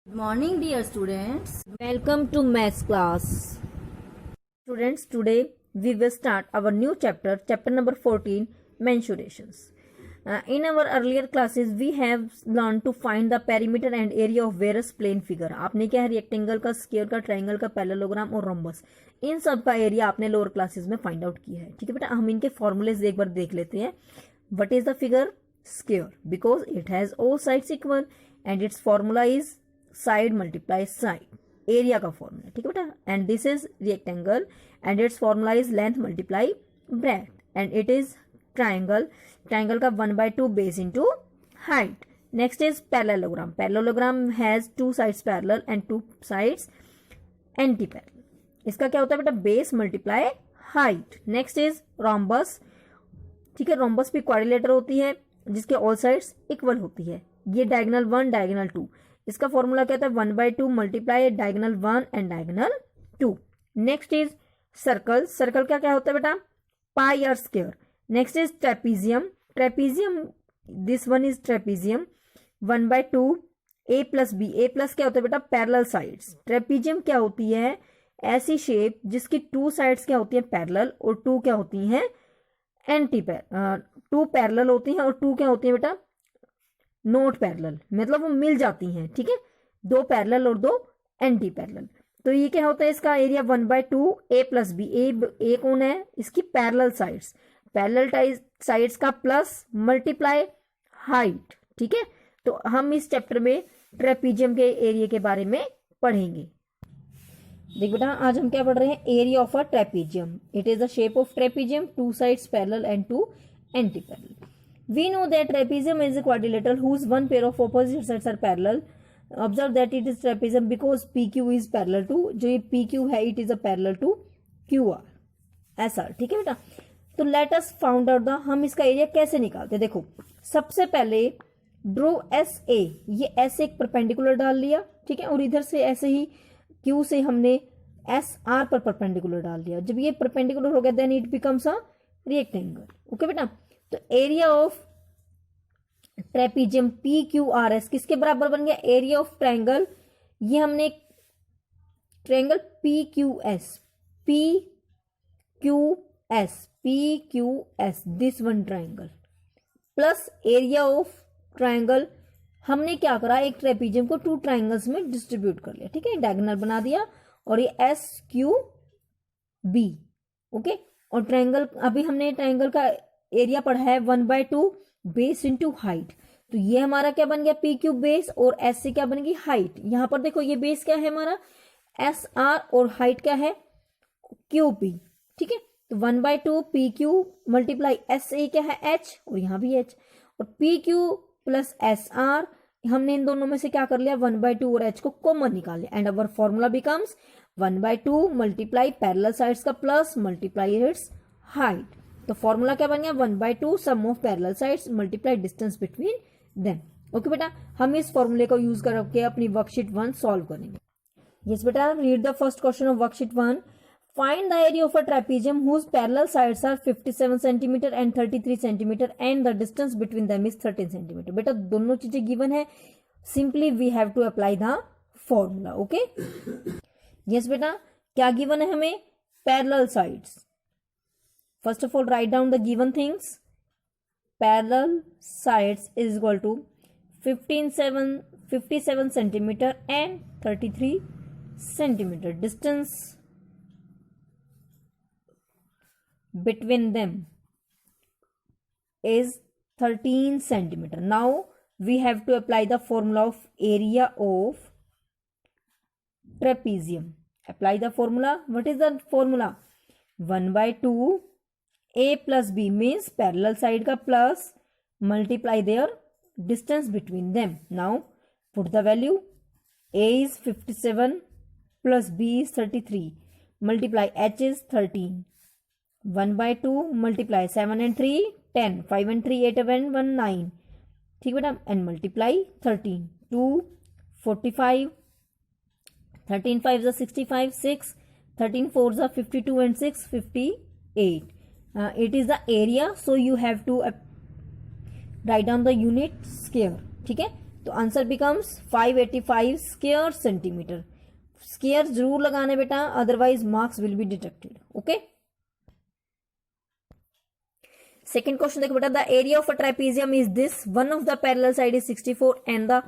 Good morning, dear students. Welcome to maths class. Students, today we will start our new chapter, chapter number 14, mensurations. In our earlier classes, we have learned to find the perimeter and area of various plane figure. आपने क्या है, rectangle का, square का, triangle का, parallelogram और rhombus, इन सब का area आपने लोअर क्लासेस में फाइंड आउट किया है. ठीक है बेटा, हम इनके फॉर्मूलेज एक बार देख लेते हैं. What is the figure? Square, because it has all sides equal and its formula is side multiply side, area का फॉर्मूला. ठीक है बेटा. And this is rectangle and it's formula is length multiply breath and it is triangle. Triangle का 1/2 base into height. Next is parallelogram. Parallelogram has 2 sides parallel and 2 sides anti parallel. इसका क्या होता है बेटा? Base multiply height. Next is rhombus. ठीक है, rhombus भी quadrilateral होती है जिसके ऑल साइड्स इक्वल होती है. ये डायगोनल 1 डायगोनल 2. इसका फॉर्मूला क्या था? 1/2 multiply diagonal 1 and diagonal 2. Next is circle. Circle का क्या होता है बेटा? पाई और square. Next is trapezium. Trapezium, this one is trapezium. 1/2 a plus B. A plus क्या होता है बेटा? Parallel sides. ट्रेपीजियम क्या होती है? ऐसी शेप जिसकी 2 साइड्स क्या होती है? पैरेलल और 2 क्या होती हैं? Anti parallel. 2 पैरेलल होती हैं और 2 क्या होती है बेटा? नोट पैरेलल, मतलब वो मिल जाती हैं. ठीक है, 2 पैरेलल और 2 एंटी पैरेलल. तो ये क्या होता है? इसका एरिया 1/2 a प्लस बी. ए कौन है? इसकी पैरेलल साइड्स. पैरेलल साइड्स का प्लस मल्टीप्लाई हाइट. ठीक है, तो हम इस चैप्टर में ट्रेपीजियम के एरिया के बारे में पढ़ेंगे. देख बेटा, आज हम क्या पढ़ रहे हैं? Area of a trapezium. It is the shape of trapezium, 2 sides parallel and 2 anti parallel. We know that trapezium is a quadrilateral whose one pair of opposite sides are parallel. Observe that it is trapezium because PQ is parallel to, जो ये PQ है, it is a parallel to QR. ऐसा. ठीक है बेटा. तो let us find out the, हम इसका एरिया कैसे निकालते हैं. देखो, सबसे पहले ड्रो SA. ये ऐसे एक परपेंडिकुलर डाल लिया. ठीक है, और इधर से ऐसे ही Q से हमने SR पर परपेंडिकुलर डाल दिया. जब ये परपेंडिकुलर हो गया then it becomes a rectangle. Okay बेटा. तो एरिया ऑफ ट्रेपीजियम PQRS किसके बराबर बन गया? एरिया ऑफ ट्रायंगल, ये हमने triangle PQS this one triangle plus area of triangle. हमने क्या करा? एक ट्रेपीजियम को 2 ट्रायंगल्स में डिस्ट्रीब्यूट कर लिया. ठीक है, डायगोनल बना दिया और ये SQB. ओके, और ट्रायंगल, अभी हमने ट्रायंगल का एरिया पढ़ा है 1/2 बेस इंटू हाइट. तो ये हमारा क्या बन गया? PQ बेस और S से क्या बन गई? हाइट. यहां पर देखो, ये बेस क्या है हमारा? SR और हाइट क्या है? QP. ठीक है, तो 1/2 PQ मल्टीप्लाई SA क्या है? H, और यहां भी H. और PQ प्लस SR, हमने इन दोनों में से क्या कर लिया? 1/2 और H को कॉमन निकाल लिया. And our formula becomes 1/2 multiply parallel sides का प्लस मल्टीप्लाई इट्स हाइट. तो फॉर्मूला क्या बन गया? 1/2 sum of parallel sides multiply distance between them. Okay बेटा, हम इस फॉर्मूले को यूज करके अपनी वर्कशीट 1 सॉल्व करेंगे. यस बेटा, read the first question of worksheet 1. Find the area of a trapezium whose parallel sides are 57 centimetre and 33 centimetre and the distance between them is 13 centimetre. बेटा, दोनों चीजें गिवन है. Simply we have to apply the formula. Okay, yes बेटा, क्या given है हमें? Parallel sides. First of all, write down the given things. Parallel sides is equal to 57 centimeter and 33 centimeter. Distance between them is 13 centimeter. Now we have to apply the formula of area of trapezium. Apply the formula. What is the formula? 1/2 A plus B means parallel side का plus multiply their distance between them. Now put the value. A is 57 plus B is 33. Multiply H is 13. 1/2 multiply 7 and 3 10. 5 and 3 8 and 1 9. ठीक बेटा, and multiply 13. 2 45. 13 5 is 65. 6 13 4 is 52 and 6 58. It is the area, so you have to write down the unit square. ठीक है, तो answer becomes 585 square centimetre. Square जरूर लगाना बेटा, otherwise marks will be deducted. Okay, second question देखो बेटा, the area of a trapezium is this, one of the parallel side is 64 and the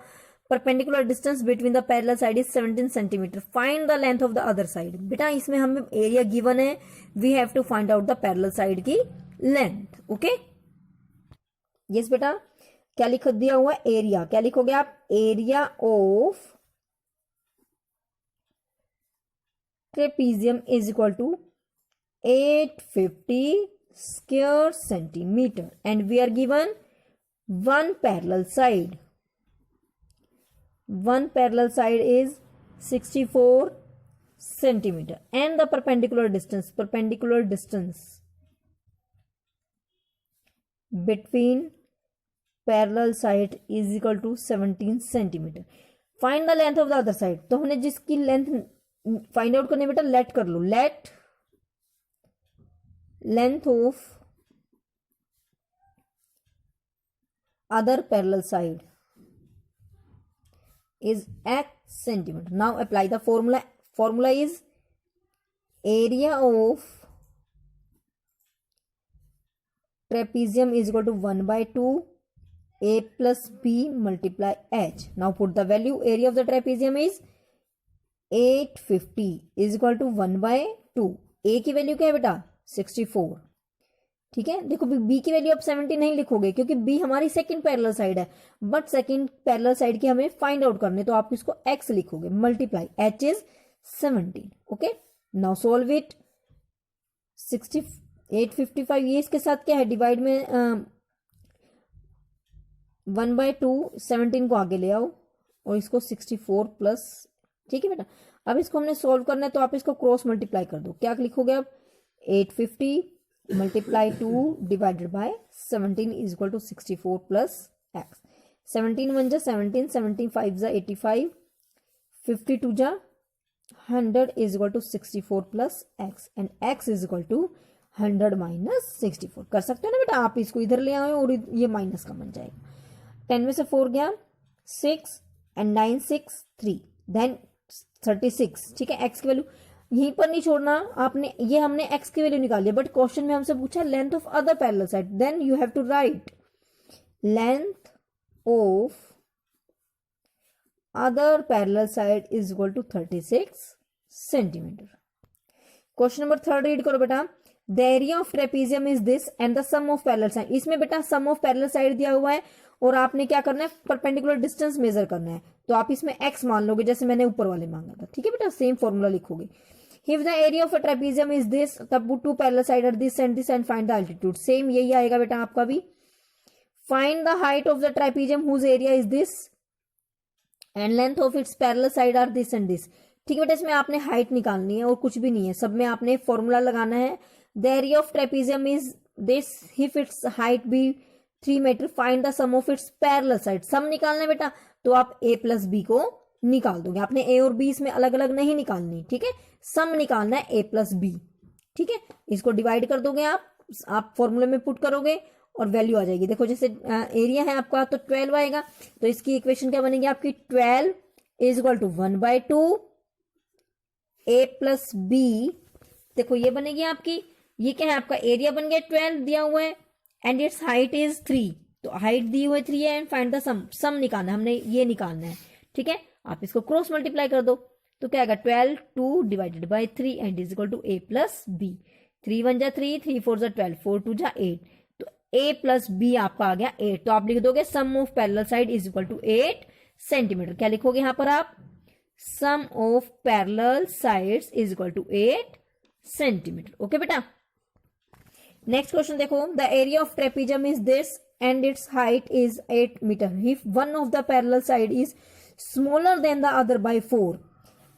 perpendicular distance between the parallel side is 17 centimetre, find the length of the other side. बेटा इसमें हमें area given है, we have to find out the parallel side की length. Okay, yes बेटा, क्या लिख दिया हुआ है एरिया, क्या लिखोगे आप, area of trapezium is equal to 850 square centimeter and we are given one parallel side is 64 centimeter and the perpendicular distance between parallel side is equal to 17 centimeter. Find the length of the other side. तो हमने जिसकी length find out करनी बेटा, late कर लो, late length of other parallel side is x centimeter. Now apply the formula. Formula is area of trapezium is equal to 1 by 2 a plus b multiply h. Now put the value. Area of the trapezium is 850 is equal to 1 by 2. a की value क्या है बेटा, 64। ठीक है, देखो B की value आप 70 नहीं लिखोगे क्योंकि बी हमारी सेकंड पैरेलल साइड है, बट सेकंड पैरेलल साइड की हमें फाइंड आउट करने, तो आप इसको एक्स लिखोगे, multiply H is 17। Okay, now solve it. 855 ये इसके साथ क्या है, डिवाइड में 1 by 2 17 को आगे ले आओ और इसको 64 प्लस। ठीक है बेटा, अब इसको हमने सॉल्व करना है तो आप इसको क्रॉस मल्टीप्लाई कर दो, क्या लिखोगे आप, 850 multiply 2 divided by 17 is equal to 64 plus x. 17 1 जा 17, 17 5 जा 85, 52 जा 100 is equal to 64 plus x and x is equal to 100 minus 64। कर सकते हो ना बेटा, आप इसको इधर ले आए और ये माइनस का बन जाएगा। 10 में से 4 गया 6 एंड 9 6 3 देन 36। ठीक है, एक्स की वैल्यू यहीं पर नहीं छोड़ना आपने, ये हमने x की वैल्यू निकाली है, बट क्वेश्चन में हमसे पूछा length of other parallel side, then you have to write length of other parallel side is equal to 36 centimetre. Question number 3 read करो बेटा, the area of trapezium is this and the sum of parallel side. इसमें बेटा सम of parallel side दिया हुआ है और आपने क्या करना है, परपेंडिकुलर डिस्टेंस मेजर करना है, तो आप इसमें x मान लोगे जैसे मैंने ऊपर वाले मांगा था। ठीक है बेटा, सेम फॉर्मूला लिखोगे। If the area of a trapezium is this, तब two parallel side are this and find the altitude. Same यही आएगा बेटा आपका भी। Find the height of the trapezium whose area is this and length of its parallel side are this and this. ठीक है बेटा, इसमें आपने हाइट निकालनी है और कुछ भी नहीं है, सब में आपने फॉर्मूला लगाना है। The area of trapezium is this if its height be 3 metre, find the sum of its parallel side. Sum निकालना है बेटा, तो आप a प्लस b को निकाल दोगे, आपने a और b इसमें अलग अलग नहीं निकालनी। ठीक है, सम निकालना है a प्लस बी। ठीक है, इसको डिवाइड कर दोगे आप फॉर्मूले में पुट करोगे और वैल्यू आ जाएगी। देखो जैसे एरिया है आपका तो 12 आएगा, तो इसकी इक्वेशन क्या बनेगी आपकी, 12 is equal to 1 by 2 a plus B. देखो ये बनेगी आपकी, ये क्या है आपका एरिया बन गया 12 दिया हुआ है एंड इट्स हाइट इज 3, तो हाइट दी हुई 3 है एंड फाइंड द सम निकालना है, हमने ये निकालना है। ठीक है, आप इसको क्रॉस मल्टीप्लाई कर दो तो क्या आएगा, 12 2 divided by 3 and is equal to a plus B. 3 1 जा 3, 3 4 जा 12, 4 2 जा 8, तो a प्लस बी आपका आ गया 8। तो आप लिख दोगे sum of parallel side is equal to 8 centimetre. क्या लिखोगे यहां पर आप, sum of parallel sides is equal to 8 centimetre. Okay बेटा, नेक्स्ट क्वेश्चन देखो, the area of trapezium is this and its height is 8 metre if one of the parallel side is smaller than the other by 4।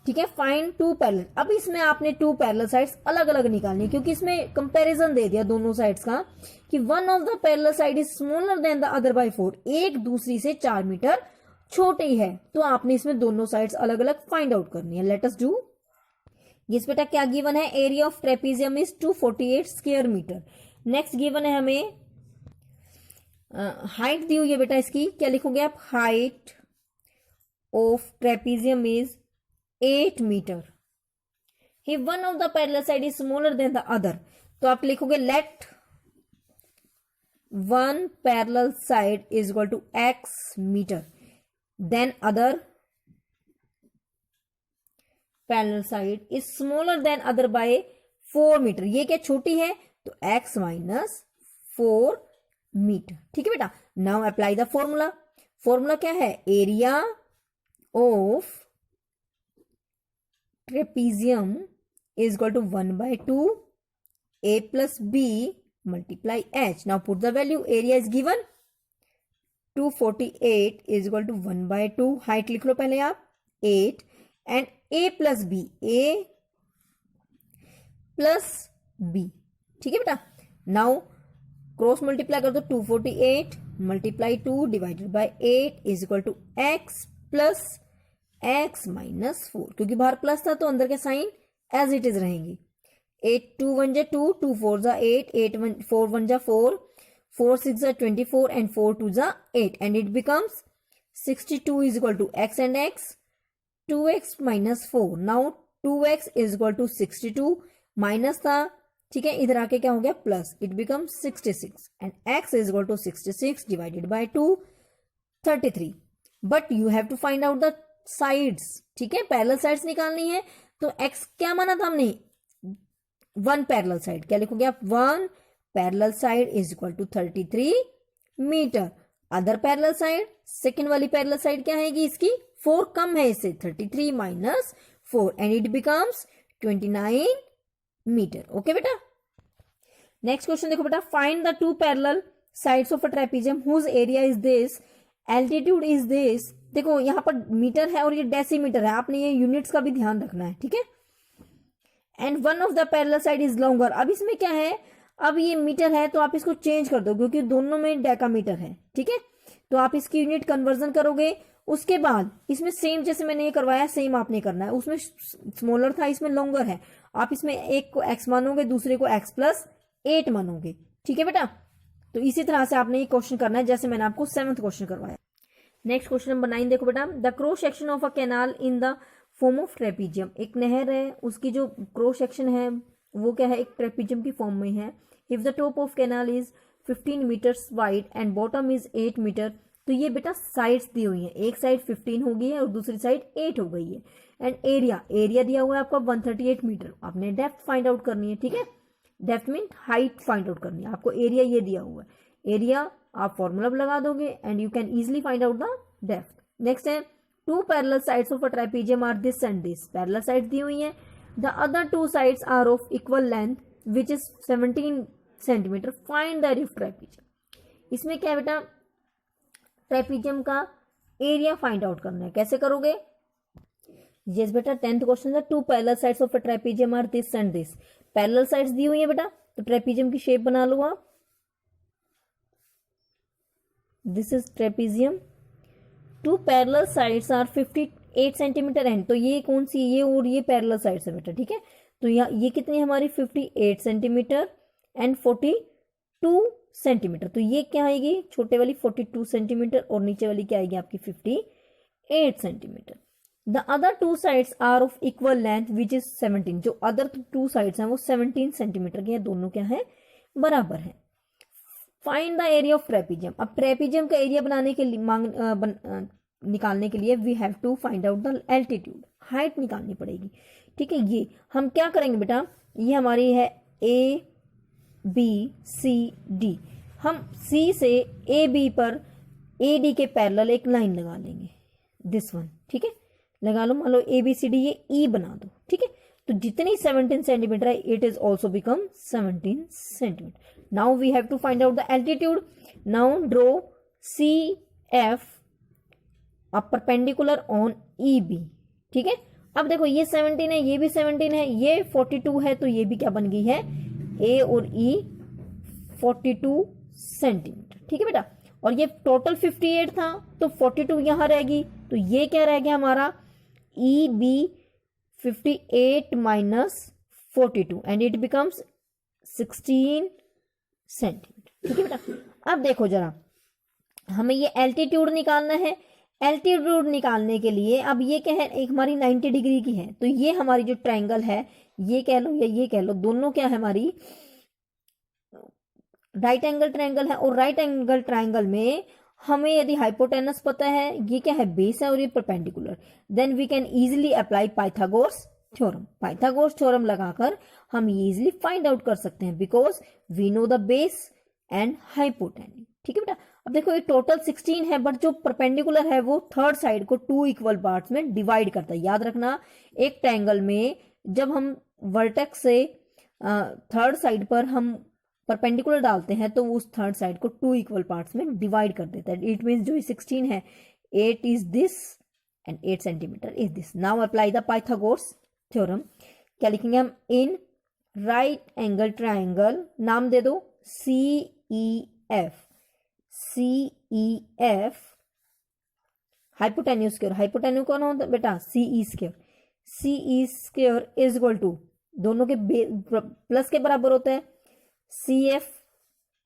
ठीक है, find to parallel. अब इसमें आपने to parallel sides अलग अलग निकालनी, क्योंकि इसमें कंपैरिजन दे दिया दोनों साइड्स का कि one of the parallel side is smaller than the other by 4, एक दूसरी से 4 मीटर छोटी है, तो आपने इसमें दोनों साइड्स अलग अलग फाइंड आउट करनी है। Let us do. इस बेटा क्या गिवन है, area of trapezium is 248 square metre. Next given है हमें हाइट दी हुई है बेटा इसकी, क्या लिखोगे आप, height of trapezium is 8 meter. If one of the parallel side is smaller than the other, तो आप लिखोगे let one parallel side is equal to x meter, then other parallel side is smaller than other by 4 meter. ये क्या छोटी है तो x minus 4 meter. ठीक है बेटा. Now apply the formula. Formula क्या है? Area of trapezium is equal to 1/2 a plus b multiply h. Now put the value. Area is given 248 is equal to 1/2. Height लिख लो पहले आप 8 and a plus b, a plus b. ठीक है बेटा. Now cross multiply कर दो. 248 multiply 2 divided by 8 is equal to x plus x minus 4. क्योंकि बाहर प्लस था तो अंदर के साइन एज इट इज रहेंगे. 8 2 1 जा 2, 2 4 जा 8, 8 1 4 1 जा 4, 4 6 जा 24 and 4 2 जा 8 and it becomes 62 is equal to x and x 2x minus 4. Now 2x is equal to 62 minus था. ठीक है. इधर आके क्या हो गया plus. It become 66 and x is equal to 66 divided by 2 33. But you have to find out the sides. ठीक है. पैरेलल साइड्स निकालनी है तो x क्या माना था हमने? One parallel side. क्या लिखोगे आप? One parallel side is equal to 33 metre. Other parallel side, second वाली पैरेलल साइड क्या है? इसकी 4 कम है इससे. 33 minus 4 and it becomes 29 metre. Okay बेटा. नेक्स्ट क्वेश्चन देखो बेटा. Find the two parallel sides of a trapezium whose area is this, altitude is this. देखो यहां पर मीटर है और ये डेसीमीटर है. आपने ये यूनिट्स का भी ध्यान रखना है. ठीक है. And one of the parallel side is longer. अब इसमें क्या है? अब ये मीटर है तो आप इसको चेंज कर दो क्योंकि दोनों में डेकामीटर है. ठीक है. तो आप इसकी यूनिट कन्वर्जन करोगे. उसके बाद इसमें सेम जैसे मैंने ये करवाया सेम आपने करना है. उसमें स्मॉलर था, इसमें लॉन्गर है. आप इसमें एक को x मानोगे, दूसरे को x प्लस 8 मानोगे. ठीक है बेटा. तो इसी तरह से आपने ये क्वेश्चन करना है जैसे मैंने आपको 7th क्वेश्चन करवाया. नेक्स्ट क्वेश्चन नंबर 9 देखो बेटा. The cross section of a canal in the form of trapezium. एक नहर है, उसकी जो क्रॉस सेक्शन है वो क्या है? एक ट्रेपीजियम की फॉर्म में है. If the top of canal is 15 metres wide and bottom is 8 metre. तो ये बेटा साइड्स दी हुई है. एक साइड 15 हो गई है और दूसरी साइड 8 हो गई है. एंड एरिया दिया हुआ है आपका 138 मीटर. आपने डेप्थ फाइंड आउट करनी है. ठीक है. Depth mean height find out करनी है. आपको एरिया ये दिया हुआ है. एरिया आप फॉर्मूला लगा दोगे and you can easily find out the depth. Next है two parallel sides of a trapezium are this and this. Parallel sides दी हुई है. The other two sides are of equal length which is 17 centimetre. Find the area of trapezium. इसमें क्या है बेटा? ट्राइपीजियम का area find out करना है. कैसे करोगे? यस बेटा. 10th क्वेश्चन है two parallel sides of a trapezium are this and this. Parallel sides दी हुई है बेटा तो ट्राइपीजियम की शेप बना लो आप. This is trapezium. Two parallel sides are 58 centimetre and. तो ये कौन सी? ये और ये पैरेलल साइड्स है बेटा. ठीक है. तो ये कितनी हमारी 58 सेंटीमीटर एंड 42 सेंटीमीटर. तो ये क्या आएगी? छोटे वाली 42 सेंटीमीटर और नीचे वाली क्या आएगी आपकी 58 centimetre. The other two sides are of equal length which is 17. जो अदर टू साइड्स हैं वो 17 सेंटीमीटर के हैं. दोनों क्या है? बराबर है. Find the area of trapezium. अब ट्रेपीजियम का एरिया बनाने के लिए निकालने के लिए we have to find out the altitude. Height निकालनी पड़ेगी. ठीक है. ये हम क्या करेंगे बेटा? ये हमारी है A B C D. हम C से A B पर A D के पैरेलल एक लाइन लगा लेंगे. This one. ठीक है. लगा लो. मान लो A B C D ये E बना दो. ठीक है. तो जितनी 17 सेंटीमीटर है it is also become 17 centimetre. Now we have to find out the altitude. Now draw CF a perpendicular on EB. ठीक है. अब देखो ये 17 है, ये भी 17 है, ये 42 है. तो ये भी क्या बन गई है? A और E 42 सेंटीमीटर. ठीक है बेटा. और ये टोटल 58 था तो 42 यहां रहेगी. तो ये क्या रह गया हमारा? EB 58 minus 42 and it becomes 16 centimetre. ठीक है बेटा. अब देखो जरा हमें ये एल्टीट्यूड निकालना है. एल्टीट्यूड निकालने के लिए अब ये क्या है, एक हमारी 90 डिग्री की है, तो ये हमारी जो ट्रायंगल है, ये कह लो या ये कह लो, दोनों क्या है हमारी राइट एंगल ट्रायंगल है। और राइट एंगल ट्रायंगल में हमें यदि हाइपोटेनस पता है, ये क्या है बेस है और ये perpendicular, then we can easily apply Pythagoras theorem. Pythagoras theorem लगाकर हम इजीली फाइंड आउट कर सकते हैं, because we know the base and hypotenuse. ठीक है बेटा, अब देखो ये टोटल 16 है, बट जो परपेंडिकुलर है वो थर्ड साइड को 2 इक्वल पार्ट्स में डिवाइड करता है। याद रखना, एक ट्रायंगल में जब हम वर्टेक्स से थर्ड साइड पर हम परपेंडिकुलर डालते हैं तो उस थर्ड साइड को 2 इक्वल पार्ट्स में डिवाइड कर देता है। इट मीन्स जो 16 है, 8 is this and 8 centimetre is this. Now apply the Pythagoras theorem. क्या लिखेंगे हम? इन राइट एंगल ट्रायंगल, नाम दे दो CEF। CEF hypotenuse square, hypotenuse कौन होता है बेटा? CE square. CE square is equal to, दोनों के प्लस के बराबर होता है, CF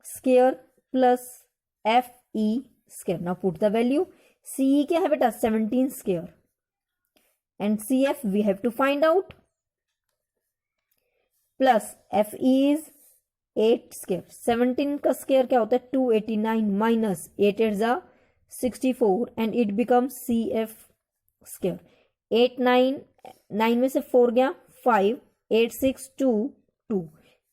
square plus FE square. Now put the value. CE क्या है बेटा? 17 square and CF we have to find out, plus FE is 8 square. 17 का स्क्वायर क्या होता है? 289 माइनस 8 8 जा 64 and it becomes CF square. 8 9 में से 4 गया 5, 8 6 2 2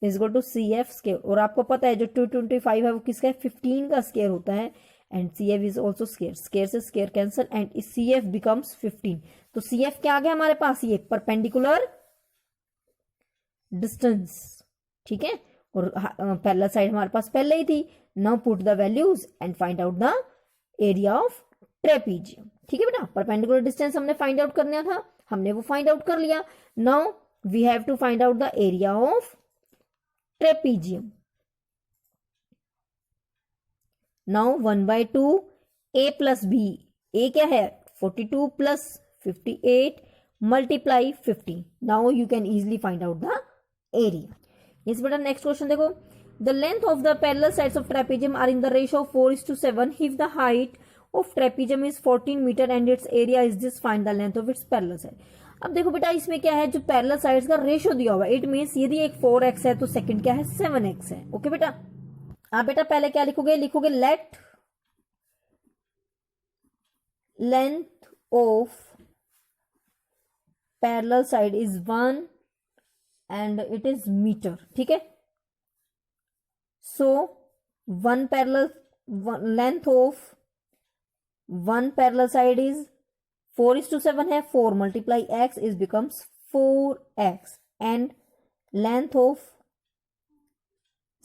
is equal to CF square. और आपको पता है जो 225 है वो किसका है? 15 का स्क्वायर होता है and CF is also square. Square से square cancel and CF becomes 15। तो CF क्या आ गया हमारे पास? ये परपेंडिकुलर डिस्टेंस। ठीक है, और पैरेलल साइड हमारे पास पहले ही थी। Now put the values and find out the area of trapezium. ठीक है बेटा, परपेंडिकुलर डिस्टेंस हमने फाइंड आउट करना था, हमने वो फाइंड आउट कर लिया। Now we have to find out the area of trapezium. Now 1/2 A plus B, A क्या है? 42 plus 58 multiply 50। Now you can easily find out the area. इस बेटा नेक्स्ट क्वेश्चन देखो, the length of the parallel sides of trapezium are in the ratio of 4:7 if the height of trapezium is 14 metre and its area is this, find the length of its parallel side. अब देखो बेटा इसमें क्या है, जो parallel sides का ratio दिया हुआ है, इट मीन्स यदि एक 4x है तो सेकंड क्या है? 7x है। ओके बेटा, आप बेटा पहले क्या लिखोगे? लिखोगे let length of parallel side is 1 and it is metre. ठीक है, so length of one parallel side is 4:7 है, 4 multiply x is becomes 4x and length of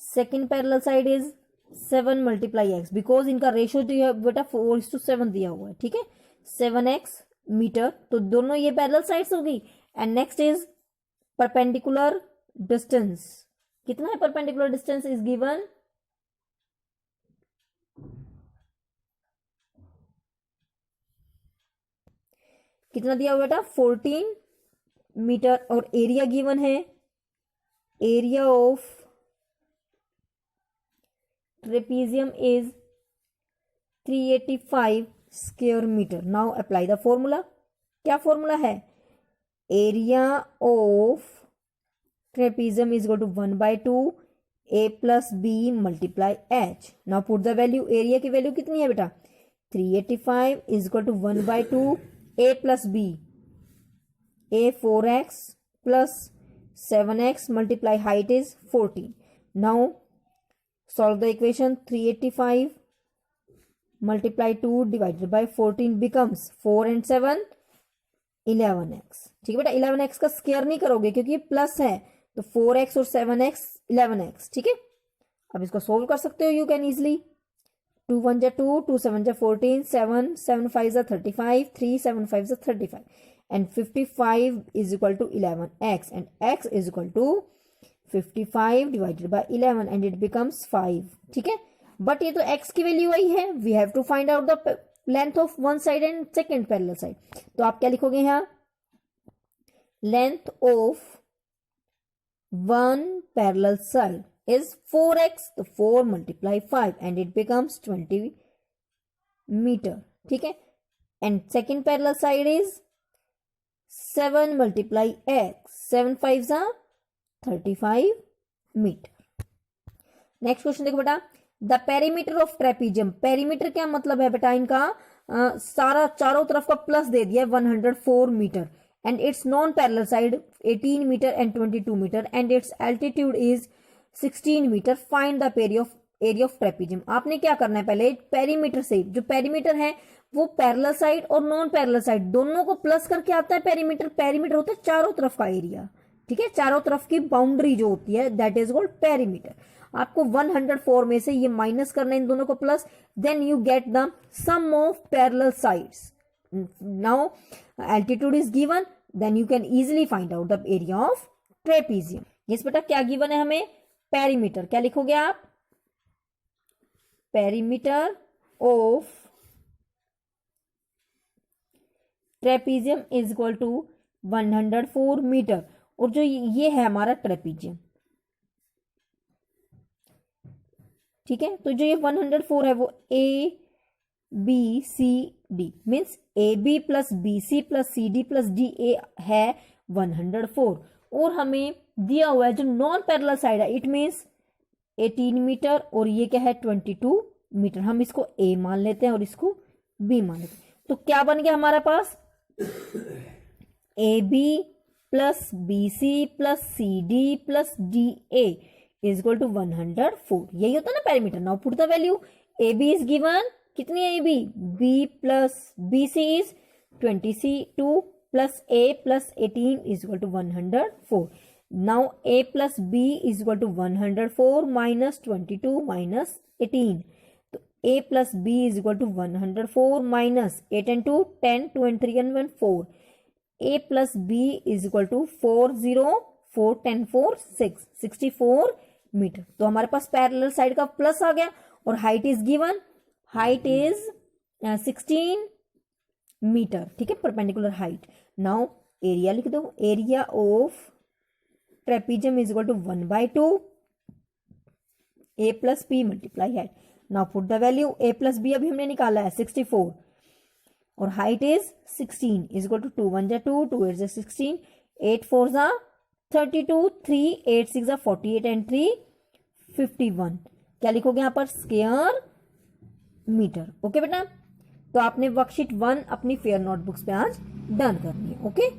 second parallel side is 7 multiply x, because इनका ratio दिया है बेटा 4:7 दिया हुआ है। ठीक है, 7x मीटर, तो दोनों ये पैरेलल साइड्स होगी। And next is perpendicular distance. कितना है परपेंडिकुलर डिस्टेंस? इज गिवन कितना दिया हुआ बेटा? 14 मीटर। और एरिया गिवन है, area of trapezium is 385 square metre. Now apply the formula. क्या फॉर्मूला है? Area of trapezium is equal to 1/2 A plus B multiply H। Now put the value. Area की value कितनी है बेटा? 385 is equal to 1/2 A plus B, A 4x plus 7x multiply height is 14। Now solve the equation। 385 multiply 2 divided by 14 becomes 4 and 7 11x। ठीक है बेटा, 11x का square नहीं करोगे क्योंकि ये प्लस है, तो 4x और 7x 11x। ठीक है, अब इसको सोल्व कर सकते हो यू कैन इजिली। 2 1 जा 2, 2 7 जा 14, 7 7 5 जा 35, 3 7 5 जा 35 and 55 is equal to 11x and x is equal to 55 divided by 11 and it becomes 5। ठीक है, बट ये तो x की वैल्यू आई है, we have to find out the length of one side and second parallel side. तो आप क्या लिखोगे यहाँ? Length of one parallel side is 4x, तो 4 multiply 5 and it becomes 20 metre. ठीक है, and second parallel side is 7 multiply x. 7 5s are 35 meter. Next question देखो बेटा, the perimeter of trapezium. Perimeter क्या मतलब है बेटा इनका, सारा चारों तरफ का प्लस दे दिया 104 metre and its non parallel side 18 metre and 22 metre and its altitude is 16 metre. Find the area of trapezium. आपने क्या करना है, पहले पेरीमीटर से, जो पेरीमीटर है वो पैरेलल साइड और नॉन पैरेलल साइड दोनों को प्लस करके आता है पेरीमीटर. पेरीमीटर होता है चारों तरफ का एरिया, ठीक है, चारों तरफ की बाउंड्री जो होती है दैट इज कॉल्ड पेरीमीटर. आपको 104 में से ये माइनस करना है इन दोनों को plus, then you get the sum of parallel sides. Now altitude is given, then you can easily find out the area of trapezium. Yes बेटा, क्या गिवन है हमें, पेरीमीटर. क्या लिखोगे आप, perimeter of trapezium is equal to 104 metre. और जो ये है हमारा ट्रेपीजियम, ठीक है, तो जो ये 104 है वो A B C D means A B plus B C plus C D plus D A है 104. और हमें दिया हुआ है जो नॉन पैरेलल साइड है इट मीन्स 18 मीटर और ये क्या है 22 मीटर. हम इसको ए मान लेते हैं और इसको बी मान लेते हैं. तो क्या बन गया हमारे पास, A B plus B C plus C D plus D A is equal to 104. यही होता है ना perimeter. Now put the value, A B is given, कितनी है A B, B plus B C is 22 plus A plus 18 is equal to 104. Now A plus B is equal to 104 minus 22 minus 18. तो A plus B is equal to 104 minus 8 and 2 10 2 and 3 and 1 4. A plus B is equal to 40 4 10 4 6 64 metre. तो हमारे पास parallel side का plus आ गया और height is given, height is 16 metre, ठीक है, परपेंडिकुलर हाइट. नाउ एरिया लिख दो, area of trapezium is equal to 1/2 A plus B multiply height. Now put the value, A plus B अभी हमने निकाला है 64 और height is 16 is equal to 2 1 जा 2 2 8 जा 16 8 4 जा 32 3 8 6 जा 48 and 3 51. क्या लिखोगे यहां पर, स्क्वायर मीटर. ओके बेटा, तो आपने वर्कशीट 1 अपनी फेयर नोटबुक्स पे आज डन करनी है. ओके.